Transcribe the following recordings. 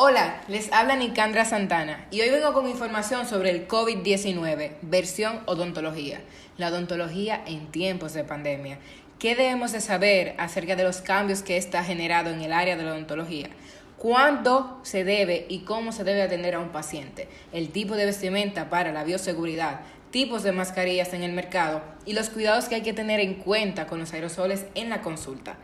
Hola, les habla Nicandra Santana y hoy vengo con información sobre el COVID-19, versión odontología, la odontología en tiempos de pandemia. ¿Qué debemos de saber acerca de los cambios que está generado en el área de la odontología? ¿Cuándo se debe y cómo se debe atender a un paciente? El tipo de vestimenta para la bioseguridad, tipos de mascarillas en el mercado y los cuidados que hay que tener en cuenta con los aerosoles en la consulta.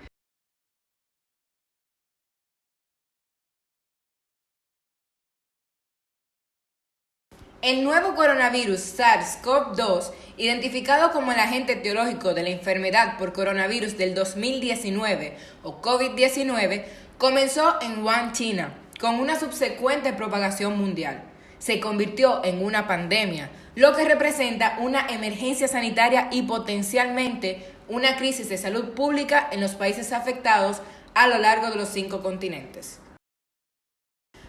El nuevo coronavirus SARS-CoV-2, identificado como el agente etiológico de la enfermedad por coronavirus del 2019 o COVID-19, comenzó en Wuhan, China, con una subsecuente propagación mundial. Se convirtió en una pandemia, lo que representa una emergencia sanitaria y potencialmente una crisis de salud pública en los países afectados a lo largo de los 5 continentes.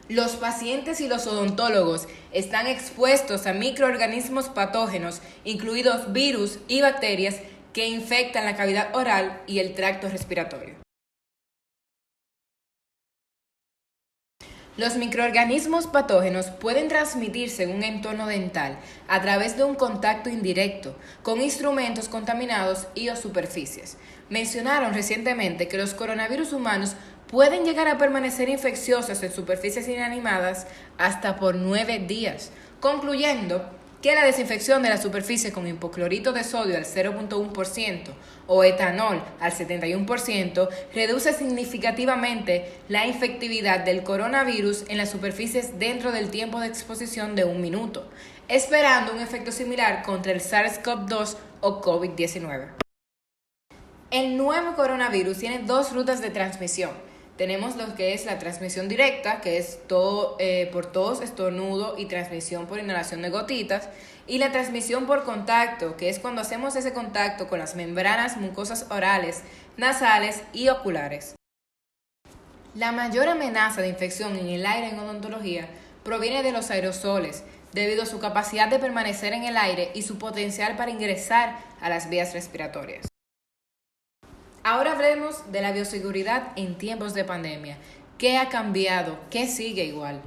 Los pacientes y los odontólogos están expuestos a microorganismos patógenos, incluidos virus y bacterias, que infectan la cavidad oral y el tracto respiratorio. Los microorganismos patógenos pueden transmitirse en un entorno dental a través de un contacto indirecto con instrumentos contaminados y o superficies. Mencionaron recientemente que los coronavirus humanos pueden llegar a permanecer infecciosos en superficies inanimadas hasta por 9 días, concluyendo que la desinfección de la superficie con hipoclorito de sodio al 0.1% o etanol al 71% reduce significativamente la infectividad del coronavirus en las superficies dentro del tiempo de exposición de 1 minuto, esperando un efecto similar contra el SARS-CoV-2 o COVID-19. El nuevo coronavirus tiene 2 rutas de transmisión. Tenemos lo que es la transmisión directa, que es por tos, estornudo y transmisión por inhalación de gotitas, y la transmisión por contacto, que es cuando hacemos ese contacto con las membranas mucosas orales, nasales y oculares. La mayor amenaza de infección en el aire en odontología proviene de los aerosoles, debido a su capacidad de permanecer en el aire y su potencial para ingresar a las vías respiratorias. Ahora hablemos de la bioseguridad en tiempos de pandemia. ¿Qué ha cambiado? ¿Qué sigue igual?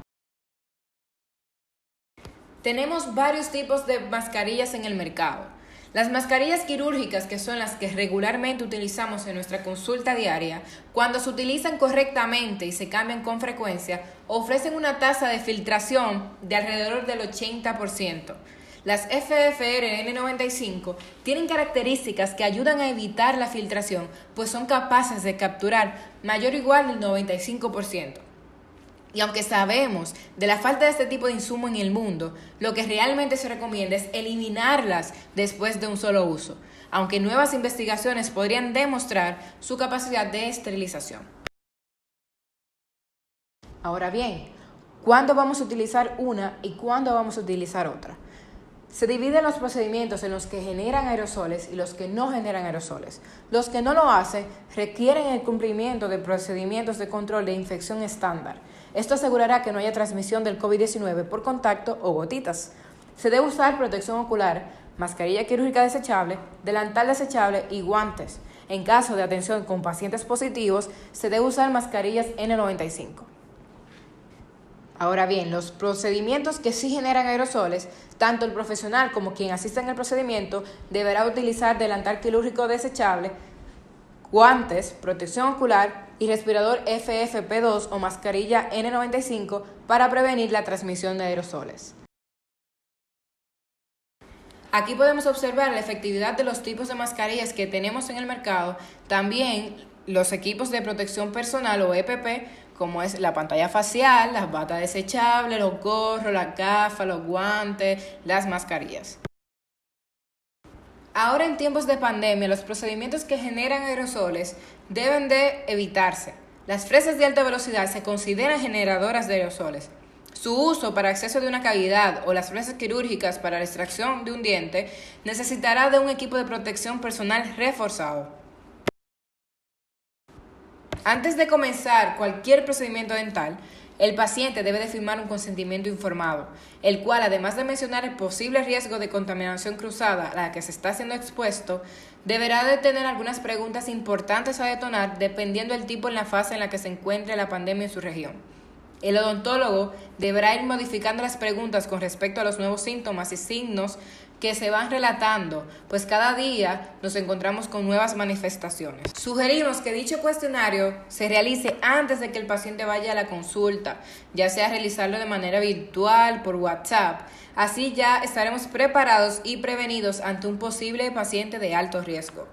Tenemos varios tipos de mascarillas en el mercado. Las mascarillas quirúrgicas, que son las que regularmente utilizamos en nuestra consulta diaria, cuando se utilizan correctamente y se cambian con frecuencia, ofrecen una tasa de filtración de alrededor del 80%. Las FFR N95 tienen características que ayudan a evitar la filtración, pues son capaces de capturar mayor o igual del 95%. Y aunque sabemos de la falta de este tipo de insumo en el mundo, lo que realmente se recomienda es eliminarlas después de un solo uso, aunque nuevas investigaciones podrían demostrar su capacidad de esterilización. Ahora bien, ¿cuándo vamos a utilizar una y cuándo vamos a utilizar otra? Se dividen los procedimientos en los que generan aerosoles y los que no generan aerosoles. Los que no lo hacen requieren el cumplimiento de procedimientos de control de infección estándar. Esto asegurará que no haya transmisión del COVID-19 por contacto o gotitas. Se debe usar protección ocular, mascarilla quirúrgica desechable, delantal desechable y guantes. En caso de atención con pacientes positivos, se debe usar mascarillas N95. Ahora bien, los procedimientos que sí generan aerosoles, tanto el profesional como quien asista en el procedimiento deberá utilizar delantal quirúrgico desechable, guantes, protección ocular y respirador FFP2 o mascarilla N95 para prevenir la transmisión de aerosoles. Aquí podemos observar la efectividad de los tipos de mascarillas que tenemos en el mercado, también los equipos de protección personal o EPP, como es la pantalla facial, las batas desechables, los gorros, las gafas, los guantes, las mascarillas. Ahora en tiempos de pandemia, los procedimientos que generan aerosoles deben de evitarse. Las fresas de alta velocidad se consideran generadoras de aerosoles. Su uso para acceso de una cavidad o las fresas quirúrgicas para la extracción de un diente necesitará de un equipo de protección personal reforzado. Antes de comenzar cualquier procedimiento dental, el paciente debe de firmar un consentimiento informado, el cual, además de mencionar el posible riesgo de contaminación cruzada a la que se está siendo expuesto, deberá de tener algunas preguntas importantes a detonar dependiendo del tipo en la fase en la que se encuentre la pandemia en su región. El odontólogo deberá ir modificando las preguntas con respecto a los nuevos síntomas y signos que se van relatando, pues cada día nos encontramos con nuevas manifestaciones. Sugerimos que dicho cuestionario se realice antes de que el paciente vaya a la consulta, ya sea realizarlo de manera virtual, por WhatsApp. Así ya estaremos preparados y prevenidos ante un posible paciente de alto riesgo.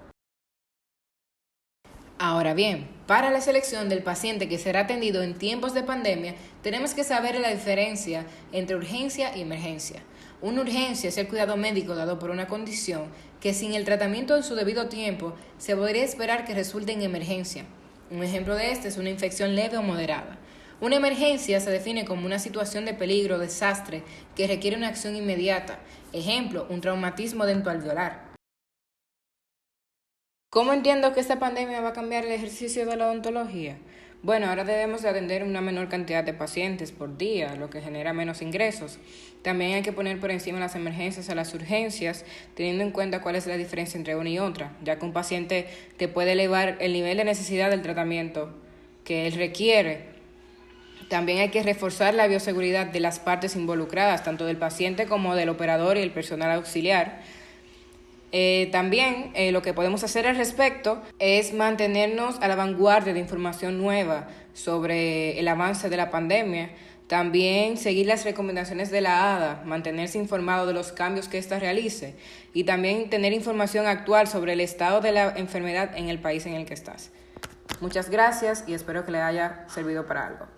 Ahora bien, para la selección del paciente que será atendido en tiempos de pandemia, tenemos que saber la diferencia entre urgencia y emergencia. Una urgencia es el cuidado médico dado por una condición que sin el tratamiento en su debido tiempo se podría esperar que resulte en emergencia. Un ejemplo de este es una infección leve o moderada. Una emergencia se define como una situación de peligro o desastre que requiere una acción inmediata. Ejemplo, un traumatismo dentoalveolar. ¿Cómo entiendo que esta pandemia va a cambiar el ejercicio de la odontología? Bueno, ahora debemos de atender una menor cantidad de pacientes por día, lo que genera menos ingresos. También hay que poner por encima las emergencias a las urgencias, teniendo en cuenta cuál es la diferencia entre una y otra, ya que un paciente te puede elevar el nivel de necesidad del tratamiento que él requiere. También hay que reforzar la bioseguridad de las partes involucradas, tanto del paciente como del operador y el personal auxiliar. También lo que podemos hacer al respecto es mantenernos a la vanguardia de información nueva sobre el avance de la pandemia. También seguir las recomendaciones de la ADA, mantenerse informado de los cambios que ésta realice y también tener información actual sobre el estado de la enfermedad en el país en el que estás. Muchas gracias y espero que le haya servido para algo.